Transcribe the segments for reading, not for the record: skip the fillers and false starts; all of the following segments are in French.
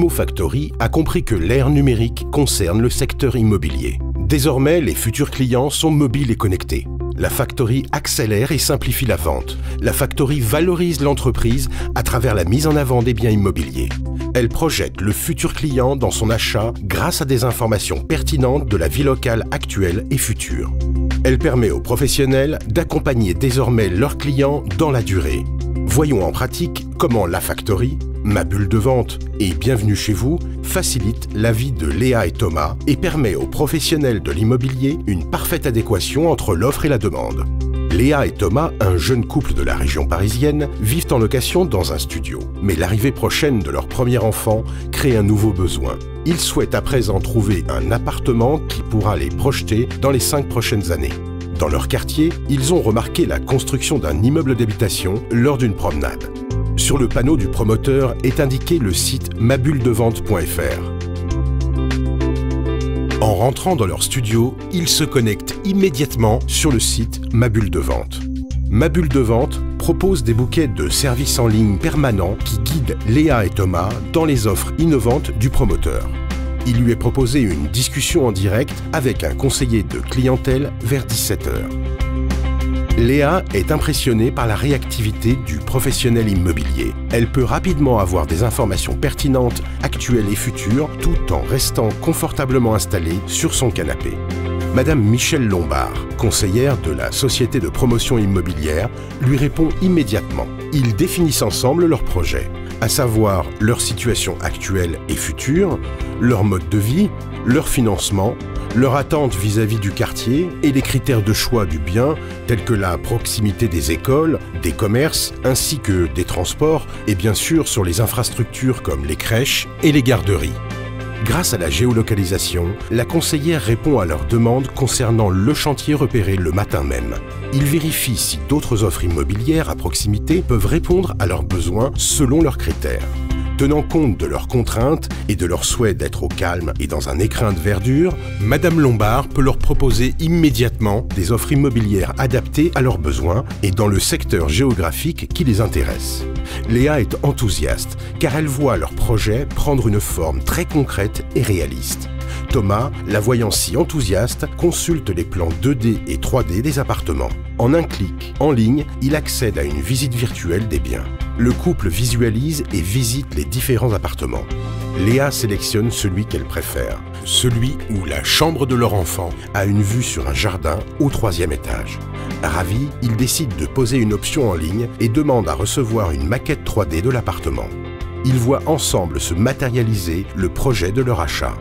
ImmoFactory a compris que l'ère numérique concerne le secteur immobilier. Désormais, les futurs clients sont mobiles et connectés. La Factory accélère et simplifie la vente. La Factory valorise l'entreprise à travers la mise en avant des biens immobiliers. Elle projette le futur client dans son achat grâce à des informations pertinentes de la vie locale actuelle et future. Elle permet aux professionnels d'accompagner désormais leurs clients dans la durée. Voyons en pratique comment la Factory, ma bulle de vente et bienvenue chez vous, facilite la vie de Léa et Thomas et permet aux professionnels de l'immobilier une parfaite adéquation entre l'offre et la demande. Léa et Thomas, un jeune couple de la région parisienne, vivent en location dans un studio. Mais l'arrivée prochaine de leur premier enfant crée un nouveau besoin. Ils souhaitent à présent trouver un appartement qui pourra les projeter dans les 5 prochaines années. Dans leur quartier, ils ont remarqué la construction d'un immeuble d'habitation lors d'une promenade. Sur le panneau du promoteur est indiqué le site mabulledevente.fr. En rentrant dans leur studio, ils se connectent immédiatement sur le site Ma Bulle de Vente. Ma Bulle de Vente propose des bouquets de services en ligne permanents qui guident Léa et Thomas dans les offres innovantes du promoteur. Il lui est proposé une discussion en direct avec un conseiller de clientèle vers 17 h. Léa est impressionnée par la réactivité du professionnel immobilier. Elle peut rapidement avoir des informations pertinentes, actuelles et futures, tout en restant confortablement installée sur son canapé. Madame Michèle Lombard, conseillère de la société de promotion immobilière, lui répond immédiatement. Ils définissent ensemble leur projet, à savoir leur situation actuelle et future, leur mode de vie, leur financement, leur attente vis-à-vis du quartier et les critères de choix du bien, tels que la proximité des écoles, des commerces, ainsi que des transports, et bien sûr sur les infrastructures comme les crèches et les garderies. Grâce à la géolocalisation, la conseillère répond à leurs demandes concernant le chantier repéré le matin même. Ils vérifient si d'autres offres immobilières à proximité peuvent répondre à leurs besoins selon leurs critères. Tenant compte de leurs contraintes et de leur souhait d'être au calme et dans un écrin de verdure, Madame Lombard peut leur proposer immédiatement des offres immobilières adaptées à leurs besoins et dans le secteur géographique qui les intéresse. Léa est enthousiaste car elle voit leur projet prendre une forme très concrète et réaliste. Thomas, la voyant si enthousiaste, consulte les plans 2D et 3D des appartements. En un clic, en ligne, il accède à une visite virtuelle des biens. Le couple visualise et visite les différents appartements. Léa sélectionne celui qu'elle préfère, celui où la chambre de leur enfant a une vue sur un jardin au 3e étage. Ravi, ils décident de poser une option en ligne et demandent à recevoir une maquette 3D de l'appartement. Ils voient ensemble se matérialiser le projet de leur achat.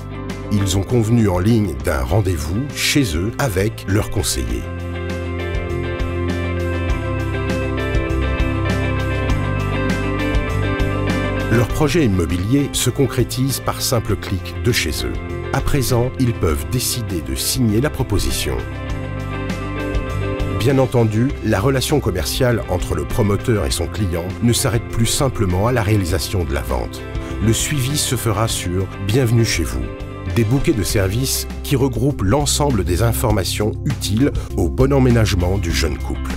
Ils ont convenu en ligne d'un rendez-vous chez eux avec leur conseiller. Leur projet immobilier se concrétise par simple clic de chez eux. À présent, ils peuvent décider de signer la proposition. Bien entendu, la relation commerciale entre le promoteur et son client ne s'arrête plus simplement à la réalisation de la vente. Le suivi se fera sur « Bienvenue chez vous ». Des bouquets de services qui regroupent l'ensemble des informations utiles au bon emménagement du jeune couple.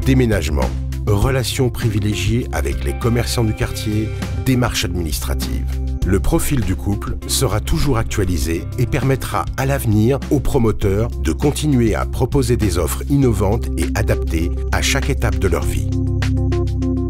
Déménagement, relations privilégiées avec les commerçants du quartier, démarches administratives. Le profil du couple sera toujours actualisé et permettra à l'avenir aux promoteurs de continuer à proposer des offres innovantes et adaptées à chaque étape de leur vie.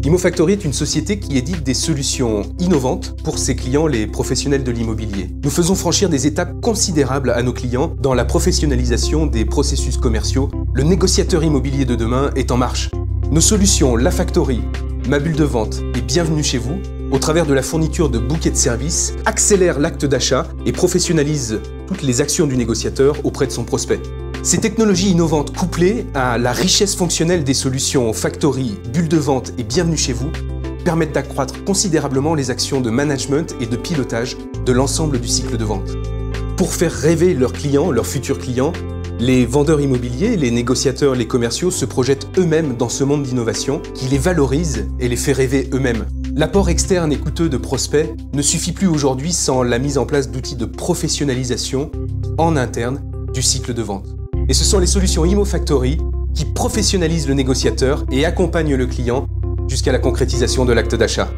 ImmoFactory est une société qui édite des solutions innovantes pour ses clients, les professionnels de l'immobilier. Nous faisons franchir des étapes considérables à nos clients dans la professionnalisation des processus commerciaux. Le négociateur immobilier de demain est en marche. Nos solutions, la Factory, Ma Bulle de Vente et Bienvenue chez vous, au travers de la fourniture de bouquets de services, accélèrent l'acte d'achat et professionnalisent toutes les actions du négociateur auprès de son prospect. Ces technologies innovantes couplées à la richesse fonctionnelle des solutions Factory, Bulle de Vente et Bienvenue chez vous permettent d'accroître considérablement les actions de management et de pilotage de l'ensemble du cycle de vente. Pour faire rêver leurs clients, leurs futurs clients, les vendeurs immobiliers, les négociateurs, les commerciaux se projettent eux-mêmes dans ce monde d'innovation qui les valorise et les fait rêver eux-mêmes. L'apport externe et coûteux de prospects ne suffit plus aujourd'hui sans la mise en place d'outils de professionnalisation en interne du cycle de vente. Et ce sont les solutions ImmoFactory qui professionnalisent le négociateur et accompagnent le client jusqu'à la concrétisation de l'acte d'achat.